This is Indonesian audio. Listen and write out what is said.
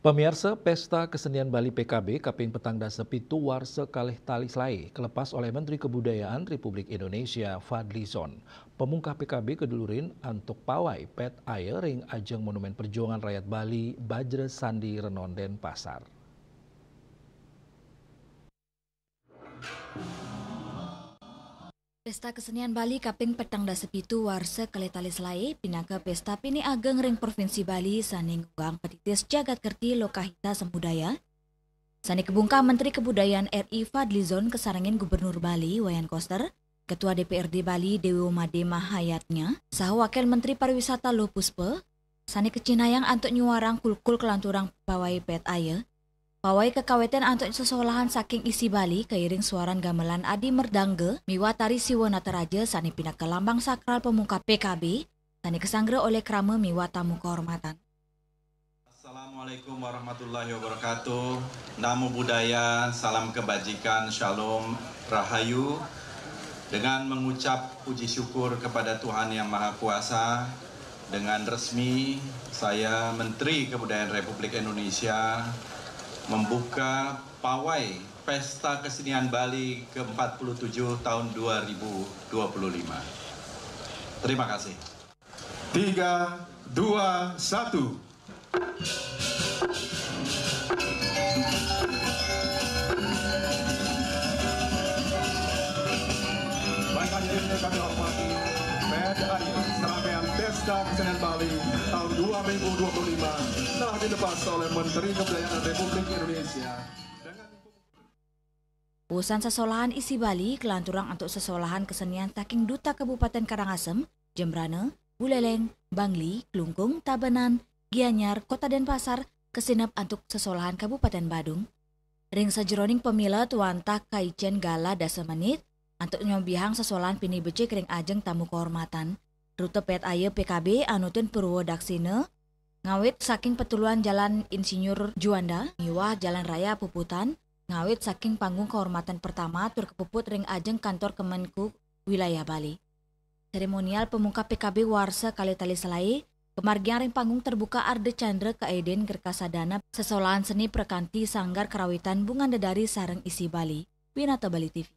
Pemirsa Pesta Kesenian Bali PKB Kaping Petang Dasa Pitu Warsa Kalih Tali Selai kelepas oleh Menteri Kebudayaan Republik Indonesia Fadlizon. Pemungkah PKB kedulurin antuk pawai pet air ring ajeng Monumen Perjuangan Rakyat Bali Bajra Sandi Renon Denpasar. Pesta Kesenian Bali Kaping Petang Dasa Pitu Warsa Kalih Tali Selai pinaka pesta pini ageng ring Provinsi Bali saning ugang petitis jagat kerti lokahita semudaya. Sani kebungka Menteri Kebudayaan RI Fadlizon kesarangin Gubernur Bali Wayan Koster, Ketua DPRD Bali Dewi Umade Mahayatnya, sah Wakil Menteri Pariwisata Lo Puspe, sani kecinayang antuk nyuarang kulkul kelanturang pawai pet aya. Pawai kekawetan antuk sesolahan saking isi Bali keiring suaran gamelan Adi Merdangge miwa tari Siwa Nataraja sani pindah ke lambang sakral pemungkap PKB sani kesanggre oleh krama miwa tamu kehormatan. Assalamualaikum warahmatullahi wabarakatuh. Namo Buddhaya, salam kebajikan, shalom, rahayu. Dengan mengucap puji syukur kepada Tuhan Yang Maha Kuasa, dengan resmi saya Menteri Kebudayaan Republik Indonesia membuka pawai Pesta Kesenian Bali ke-47 tahun 2025. Terima kasih. 3, 2, 1. Baik hadirin yang kami hormati, PDAI serangkaian Pesta Kesenian Bali tahun 2025 telah dilepas oleh Menteri Kebudayaan Republik Indonesia. Urusan sesolahan isi Bali kelanturang untuk sesolahan kesenian taking Duta Kabupaten Karangasem, Jembrana, Buleleng, Bangli, Klungkung, Tabanan, Gianyar, Kota Denpasar, kesinap untuk sesolahan Kabupaten Badung. Ring sajeroning pemila tuanta kaicen gala dasa menit untuk nyobihang sesolahan pini becek ring ajeng tamu kehormatan. Rute pet aya PKB anutin Purwodaksina, ngawit saking petuluan Jalan Insinyur Juanda, miwah Jalan Raya Puputan, ngawit saking panggung kehormatan pertama tur kepuput ring ajeng kantor Kemenku wilayah Bali. Seremonial pemungkap PKB Warsa Kalih Tali Selai, kemargian ring panggung terbuka Arde Chandra Kaeden Gerkasadana sesolahan seni perkanti Sanggar Karawitan Bungan Dedari sareng isi Bali. Winata Bali TV.